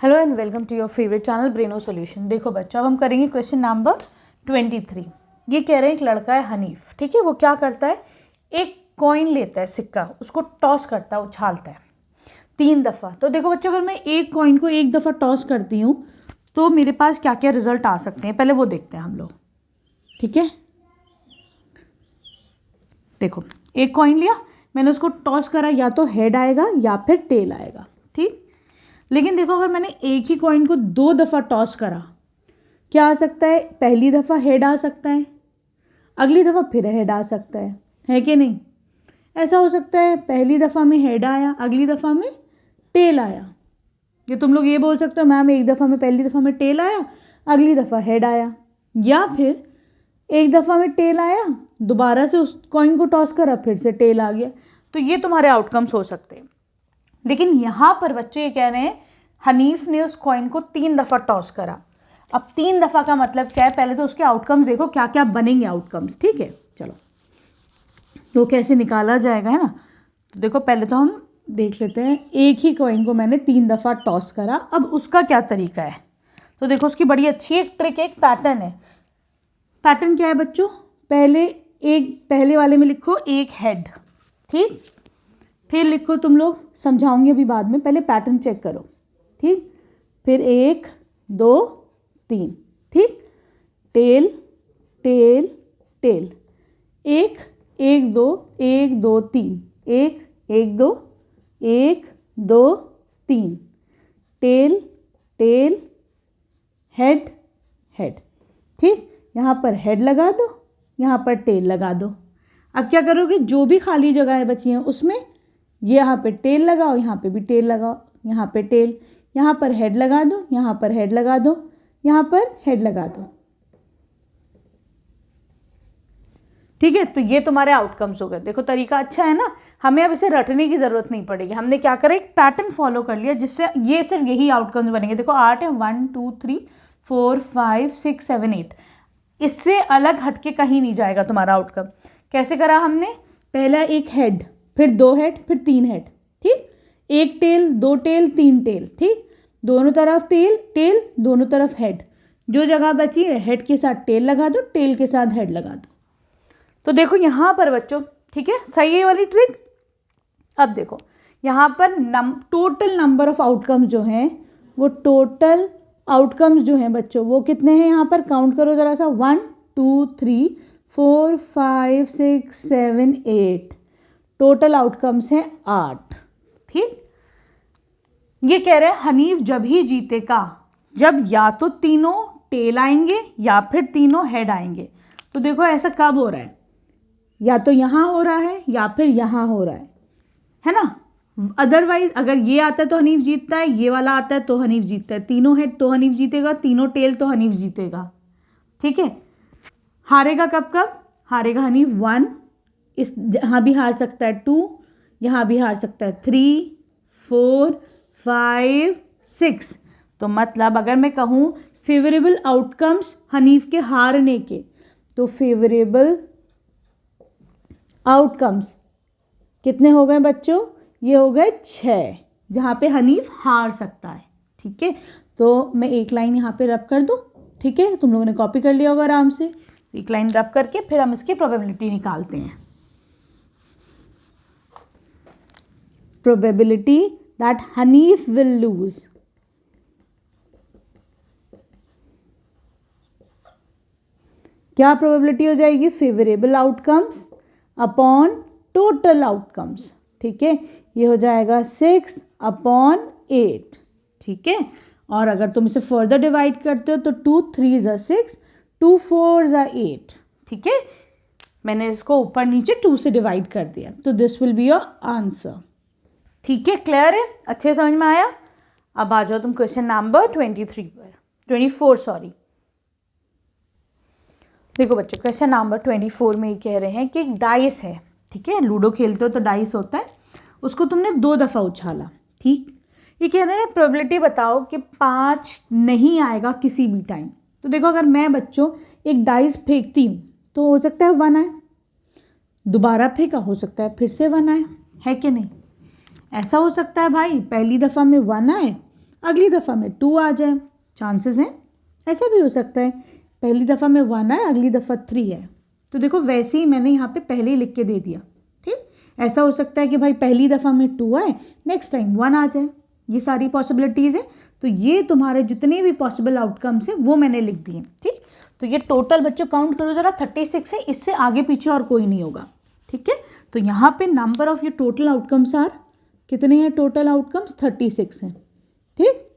Hello and welcome to your favourite channel Breno solution. देखो बच्चों, अब हम करेंगे क्वेश्चन नंबर 23। ये कह रहे हैं एक लड़का है हनीफ, ठीक है। वो क्या करता है, एक कॉइन लेता है, सिक्का, उसको टॉस करता है, उछालता है 3 दफ़ा। तो देखो बच्चों, अगर मैं एक कॉइन को 1 दफ़ा टॉस करती हूँ तो मेरे पास क्या क्या रिजल्ट आ सकते हैं, पहले वो देखते हैं हम लोग, ठीक है। देखो, एक कॉइन लिया मैंने, उसको टॉस करा, या तो हेड आएगा या फिर टेल आएगा, ठीक। लेकिन देखो, अगर मैंने एक ही कॉइन को 2 दफ़ा टॉस करा, क्या आ सकता है, पहली दफ़ा हेड आ सकता है, अगली दफ़ा फिर हेड आ सकता है कि नहीं। ऐसा हो सकता है पहली दफ़ा में हेड आया, अगली दफ़ा में टेल आया। ये तुम लोग ये बोल सकते हो मैम एक दफ़ा में, पहली दफ़ा में टेल आया, अगली दफ़ा हेड आया, या फिर एक दफ़ा में टेल आया, दोबारा से उस कॉइन को टॉस करा, फिर से टेल आ गया। तो ये तुम्हारे आउटकम्स हो सकते हैं। लेकिन यहाँ पर बच्चे ये कह रहे हैं हनीफ ने उस कॉइन को 3 दफ़ा टॉस करा। अब 3 दफ़ा का मतलब क्या है, पहले तो उसके आउटकम्स देखो क्या क्या बनेंगे आउटकम्स, ठीक है। चलो, तो कैसे निकाला जाएगा, है ना। तो देखो, पहले तो हम देख लेते हैं, एक ही कॉइन को मैंने 3 दफ़ा टॉस करा, अब उसका क्या तरीका है। तो देखो, उसकी बड़ी अच्छी एक ट्रिक, एक पैटर्न है। पैटर्न क्या है बच्चों, पहले वाले में लिखो एक हेड, ठीक। फिर लिखो, तुम लोग समझाऊंगी अभी बाद में, पहले पैटर्न चेक करो, ठीक। फिर 1 2 3, ठीक। Tail tail tail, 1 1 2 1 2 3, 1 1 2 1 2 3, tell tail head head, ठीक। यहाँ पर हेड लगा दो, यहाँ पर टेल लगा दो। अब क्या करोगे, जो भी खाली जगह बची हैं उसमें ये यहाँ पे टेल लगाओ, यहाँ पे भी टेल लगाओ, यहाँ पे टेल, यहाँ पर हेड लगा दो, यहाँ पर हेड लगा दो, यहाँ पर हेड लगा दो, ठीक है। तो ये तुम्हारे आउटकम्स हो गए। देखो, तरीका अच्छा है ना, हमें अब इसे रटने की ज़रूरत नहीं पड़ेगी। हमने क्या करा, एक पैटर्न फॉलो कर लिया, जिससे ये सिर्फ यही आउटकम्स बनेंगे। देखो 8 है, 1 2 3 4 5 6 7 8, इससे अलग हटके कहीं नहीं जाएगा तुम्हारा आउटकम। कैसे करा हमने, पहला एक हेड, फिर 2 हेड, फिर 3 हेड, ठीक। 1 टेल, 2 टेल, 3 टेल, ठीक। दोनों तरफ टेल टेल, दोनों तरफ हेड, जो जगह बची है हेड के साथ टेल लगा दो, टेल के साथ हेड लगा दो। तो देखो यहाँ पर बच्चों, ठीक है, सही है वाली ट्रिक। अब देखो यहाँ पर टोटल नंबर ऑफ आउटकम्स जो हैं, वो टोटल आउटकम्स जो हैं बच्चों, वो कितने हैं, यहाँ पर काउंट करो ज़रा सा, 1 2 3 4 5 6 7 8, टोटल आउटकम्स हैं 8, ठीक। ये कह रहे हैं हनीफ जब ही जीतेगा जब या तो तीनों टेल आएंगे या फिर तीनों हेड आएंगे। तो देखो ऐसा कब हो रहा है, या तो यहाँ हो रहा है या फिर यहाँ हो रहा है ना। अदरवाइज अगर ये आता है तो हनीफ जीतता है, ये वाला आता है तो हनीफ जीतता है, तीनों हेड तो हनीफ जीतेगा, तीनों टेल तो हनीफ जीतेगा, ठीक है। हारेगा कब कब, हारेगा हनीफ 1, इस यहाँ भी हार सकता है 2, यहाँ भी हार सकता है 3 4 5 6। तो मतलब अगर मैं कहूँ फेवरेबल आउटकम्स हनीफ के हारने के, तो फेवरेबल आउटकम्स कितने हो गए बच्चों, ये हो गए 6, जहाँ पे हनीफ हार सकता है, ठीक है। तो मैं एक लाइन यहाँ पे रब कर दूँ, ठीक है। तुम लोगों ने कॉपी कर लिया होगा आराम से। एक लाइन रब करके फिर हम इसकी प्रोबेबिलिटी निकालते हैं। Probability that Hanif will lose, क्या प्रोबेबिलिटी हो जाएगी, favourable outcomes upon total outcomes, ठीक है। ये हो जाएगा 6/8, ठीक है। और अगर तुम इसे फर्दर डिवाइड करते हो तो 2 3 6, 2 4 8, ठीक है। मैंने इसको ऊपर नीचे 2 से डिवाइड कर दिया, तो this will be your answer, ठीक है। क्लियर है, अच्छे समझ में आया। अब आ जाओ तुम क्वेश्चन नंबर 24 सॉरी। देखो बच्चों, क्वेश्चन नंबर 24 में ये कह रहे हैं कि एक डाइस है, ठीक है। लूडो खेलते हो तो डाइस होता है, उसको तुमने 2 दफ़ा उछाला, ठीक। ये कह रहे हैं प्रोबेबिलिटी बताओ कि 5 नहीं आएगा किसी भी टाइम। तो देखो, अगर मैं बच्चों एक डाइस फेंकती हूँ तो हो सकता है 1 आए, दोबारा फेंका, हो सकता है फिर से 1 आए, है कि नहीं। ऐसा हो सकता है भाई, पहली दफ़ा में 1 आए, अगली दफ़ा में 2 आ जाए, चांसेस हैं। ऐसा भी हो सकता है पहली दफ़ा में 1 आए, अगली दफ़ा 3 है। तो देखो वैसे ही मैंने यहाँ पे पहले ही लिख के दे दिया। ठीक, ऐसा हो सकता है कि भाई पहली दफ़ा में 2 आए, नेक्स्ट टाइम 1 आ जाए। ये सारी पॉसिबिलिटीज़ है। तो ये तुम्हारे जितने भी पॉसिबल आउटकम्स हैं वो मैंने लिख दिए। ठीक, तो ये टोटल बच्चों काउंट करो ज़रा, 36 है, इससे आगे पीछे और कोई नहीं होगा। ठीक है, तो यहाँ पे नंबर ऑफ ये टोटल आउटकम्स आर कितने हैं? टोटल आउटकम्स 36 हैं। ठीक,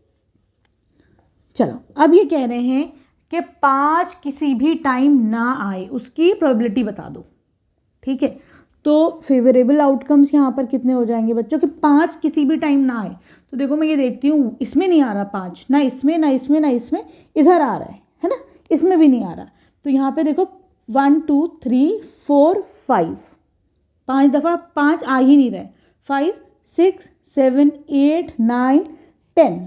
चलो अब ये कह रहे हैं कि 5 किसी भी टाइम ना आए, उसकी प्रोबेबिलिटी बता दो। ठीक है, तो फेवरेबल आउटकम्स यहाँ पर कितने हो जाएंगे बच्चों कि 5 किसी भी टाइम ना आए। तो देखो मैं ये देखती हूँ, इसमें नहीं आ रहा 5, ना इसमें ना इसमें ना इसमें, इधर आ रहा है ना, इसमें भी नहीं आ रहा। तो यहाँ पे देखो 1 2 3 4 5, 5 दफ़ा 5 आ ही नहीं रहे। 5 6 7 8 9 10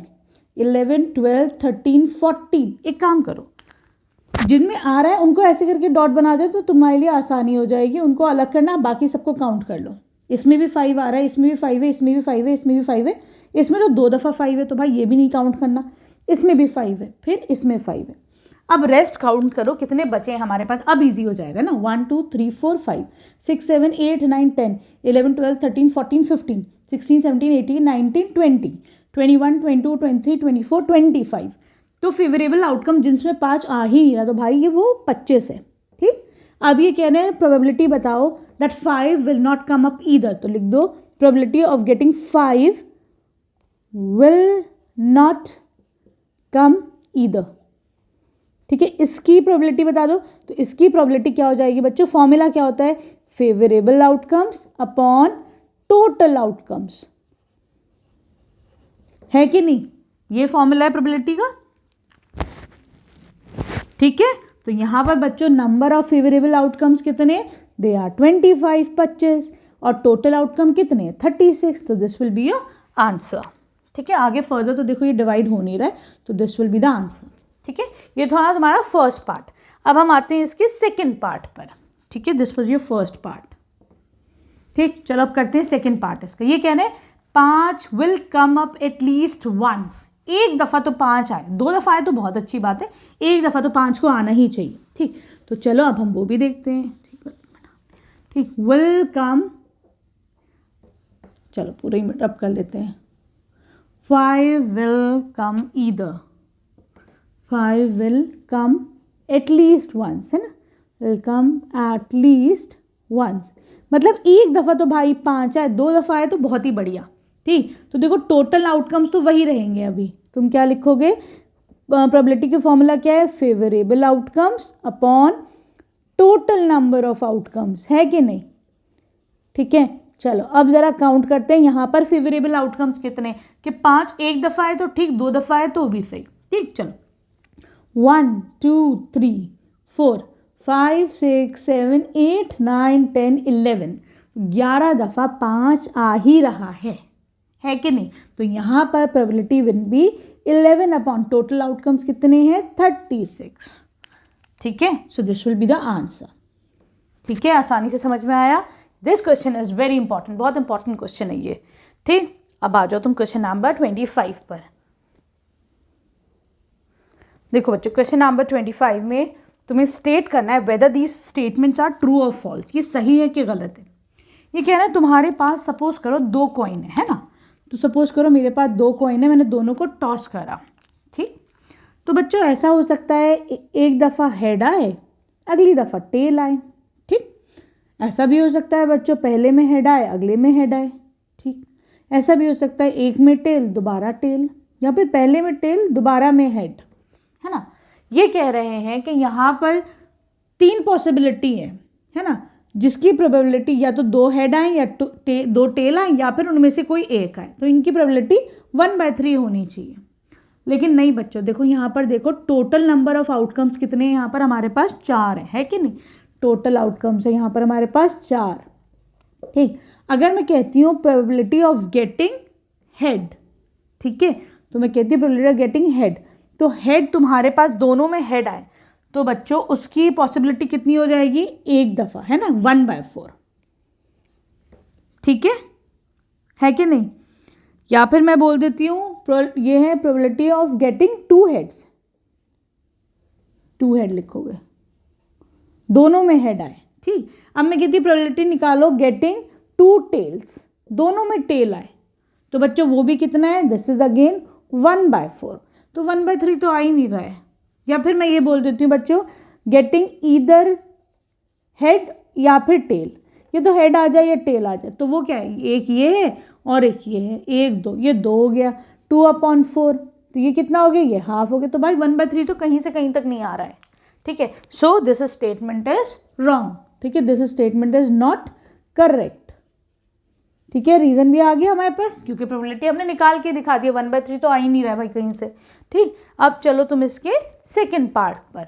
11 12 13 14। एक काम करो, जिनमें आ रहा है उनको ऐसे करके डॉट बना दे तो तुम्हारे लिए आसानी हो जाएगी। उनको अलग करना, बाकी सबको काउंट कर लो। इसमें भी 5 आ रहा है, इसमें भी 5 है, इसमें भी 5 है, इसमें भी 5 है, इसमें तो 2 दफ़ा 5 है, तो भाई ये भी नहीं काउंट करना। इसमें भी 5 है, फिर इसमें 5 है। अब रेस्ट काउंट करो कितने बचे हैं हमारे पास। अब इजी हो जाएगा ना। 1 2 3 4 5 6 7 8 9 10 11 12 13 14 15 16 17 18 19 20 21 22 23 24 25। तो फेवरेबल आउटकम जिनमें 5 आ ही नहीं रहा, तो भाई ये वो 25 है। ठीक, अब ये कह रहे हैं प्रोबेबिलिटी बताओ that 5 will not come up either. तो लिख दो probability of getting 5 will not come either. ठीक है, इसकी प्रोबेबिलिटी बता दो। तो इसकी प्रोबेबिलिटी क्या हो जाएगी बच्चों? फॉर्मूला क्या होता है? Favourable outcomes upon total outcomes, है कि नहीं? ये फॉर्मूला है प्रोबेबिलिटी का। ठीक है, तो यहां पर बच्चों नंबर ऑफ फेवरेबल आउटकम्स कितने? दे आर 25, 25, और टोटल आउटकम कितने? 36। तो this will be your answer. ठीक है, आगे फर्दर तो देखो ये डिवाइड हो नहीं रहा है, तो this will be the answer. ठीक है, ये था तुम्हारा फर्स्ट पार्ट। अब हम आते हैं इसके सेकेंड पार्ट पर। ठीक है, this was your first part. ठीक, चलो अब करते हैं सेकेंड पार्ट इसका। ये कहना है 5 will come up at least once. एक दफ़ा तो 5 आए, 2 दफ़ा आए तो बहुत अच्छी बात है, एक दफ़ा तो 5 को आना ही चाहिए। ठीक, तो चलो अब हम वो भी देखते हैं। ठीक, विल कम, चलो पूरा ही अप कर लेते हैं। 5 will come either, 5 will come at least once, है ना, विल कम एटलीस्ट वंस। मतलब एक दफ़ा तो भाई 5 आए, 2 दफ़ा आए तो बहुत ही बढ़िया। ठीक, तो देखो टोटल आउटकम्स तो वही रहेंगे। अभी तुम क्या लिखोगे? प्रोबेबिलिटी का फॉर्मूला क्या है? Favourable outcomes upon total number of outcomes, है कि नहीं? ठीक है, चलो अब ज़रा काउंट करते हैं यहाँ पर फेवरेबल आउटकम्स कितने कि 5 एक दफ़ा आए तो ठीक, 2 दफ़ा आए तो भी सही। ठीक, चलो 1 2 3 4 5 6 7 8 9 10 11, 11 दफ़ा 5 आ ही रहा है कि नहीं? तो यहाँ पर probability will be 11 upon total outcomes कितने हैं? 36। ठीक है, so this will be the answer. ठीक है, आसानी से समझ में आया। This question is very important, बहुत इंपॉर्टेंट क्वेश्चन है ये। ठीक, अब आ जाओ तुम क्वेश्चन नंबर 25 पर। देखो बच्चों, क्वेश्चन नंबर 25 में तुम्हें स्टेट करना है whether these statements are true और फॉल्स, ये सही है कि गलत है। ये कह रहा है तुम्हारे पास सपोज करो 2 कॉइन है ना, तो सपोज करो मेरे पास 2 कॉइन है, मैंने दोनों को टॉस करा। ठीक, तो बच्चों ऐसा हो सकता है एक दफ़ा हेड आए, अगली दफ़ा टेल आए। ठीक, ऐसा भी हो सकता है बच्चों पहले में हेड आए, अगले में हेड आए। ठीक, ऐसा भी हो सकता है एक में टेल दोबारा टेल, या फिर पहले में टेल दोबारा में हेड, है ना। ये कह रहे हैं कि यहाँ पर 3 पॉसिबिलिटी है ना, जिसकी प्रोबेबिलिटी या तो 2 हेड आए या 2 टेल आए, या फिर उनमें से कोई एक आए। तो इनकी प्रोबेबिलिटी 1/3 होनी चाहिए। लेकिन नहीं बच्चों, देखो यहाँ पर देखो टोटल नंबर ऑफ आउटकम्स कितने हैं? यहाँ पर हमारे पास 4 है कि नहीं? टोटल आउटकम्स है यहाँ पर हमारे पास 4। ठीक, अगर मैं कहती हूँ प्रोबेबिलिटी ऑफ गेटिंग हेड, ठीक है, तो मैं कहती हूँ प्रोबेबिलिटी ऑफ गेटिंग हेड, तो हेड तुम्हारे पास दोनों में हेड आए तो बच्चों उसकी पॉसिबिलिटी कितनी हो जाएगी? एक दफ़ा, है ना, 1/4। ठीक है कि नहीं? या फिर मैं बोल देती हूँ ये है probability of getting 2 heads, 2 head लिखोगे, दोनों में हेड आए, ठीक। अब मैं कहती प्रोबेबिलिटी निकालो गेटिंग 2 टेल्स, दोनों में टेल आए, तो बच्चों वो भी कितना है, दिस इज अगेन 1/4, तो 1/3 तो आ ही नहीं रहा है। या फिर मैं ये बोल देती हूँ बच्चों, गेटिंग ईदर हेड या फिर टेल, ये तो हेड आ जाए या टेल आ जाए, तो वो क्या है, एक ये है और एक ये है, 1 2, ये 2 हो गया, 2/4, तो ये कितना हो गया, ये हाफ हो गया। तो भाई 1/3 तो कहीं से कहीं तक नहीं आ रहा है, ठीक है। So this statement is wrong, ठीक है, this statement is not correct, ठीक है। रीजन भी आ गया हमारे पास, क्योंकि प्रोबेबिलिटी हमने निकाल के दिखा दिया, 1/3 तो आ ही नहीं रहा है भाई कहीं से, ठीक। अब चलो तुम इसके सेकेंड पार्ट पर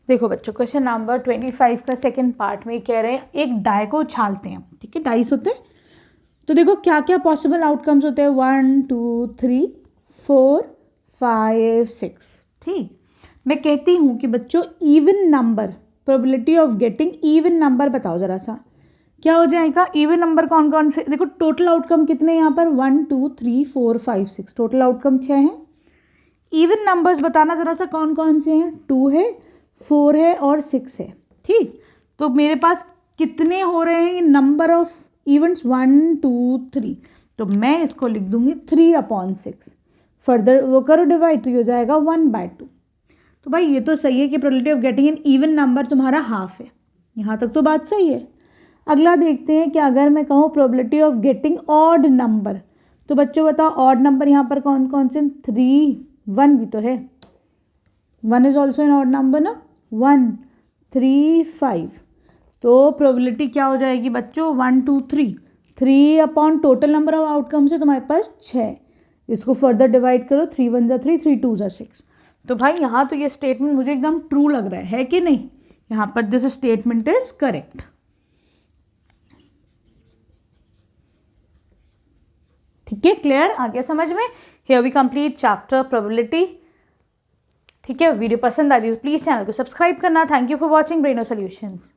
देखो बच्चों, क्वेश्चन नंबर 25 का सेकेंड पार्ट में कह रहे हैं एक डाई को उछालते हैं, ठीक है, डाइस होते हैं, तो देखो क्या क्या पॉसिबल आउटकम्स होते हैं, 1 2 3 4 5 6, ठीक। मैं कहती हूँ कि बच्चों even number, probability of getting even number बताओ ज़रा सा, क्या हो जाएगा। इवन नंबर कौन कौन से, देखो टोटल आउटकम कितने यहाँ पर, 1 2 3 4 5 6, टोटल आउटकम 6 हैं। इवन नंबर्स बताना ज़रा सा कौन कौन से हैं, 2 है, 4 है और 6 है, ठीक। तो मेरे पास कितने हो रहे हैं, नंबर ऑफ इवेंट्स 1 2 3, तो मैं इसको लिख दूंगी 3/6, फर्दर वो करो डिवाइड, तो ये हो जाएगा 1/2। तो भाई ये तो सही है कि probability of getting an even number तुम्हारा हाफ है, यहाँ तक तो बात सही है। अगला देखते हैं कि अगर मैं कहूँ probability of getting odd number, तो बच्चों बताओ ऑड नंबर यहाँ पर कौन कौन से, 3 1 भी तो है, 1 is also an odd number ना, 1 3 5, तो प्रोबेबिलिटी क्या हो जाएगी बच्चों, 1 2 3 upon total number of outcomes है तुम्हारे पास 6, इसको फर्दर डिवाइड करो, 3 1 जा 3 3 2 जा 6। तो भाई यहाँ तो ये स्टेटमेंट मुझे एकदम ट्रू लग रहा है कि नहीं, यहाँ पर दिस स्टेटमेंट इज करेक्ट। ठीक है, क्लियर, आ गया समझ में। Here we complete chapter probability, ठीक है। वीडियो पसंद आ रही है तो प्लीज़ चैनल को सब्सक्राइब करना। Thank you for watching Breno solutions.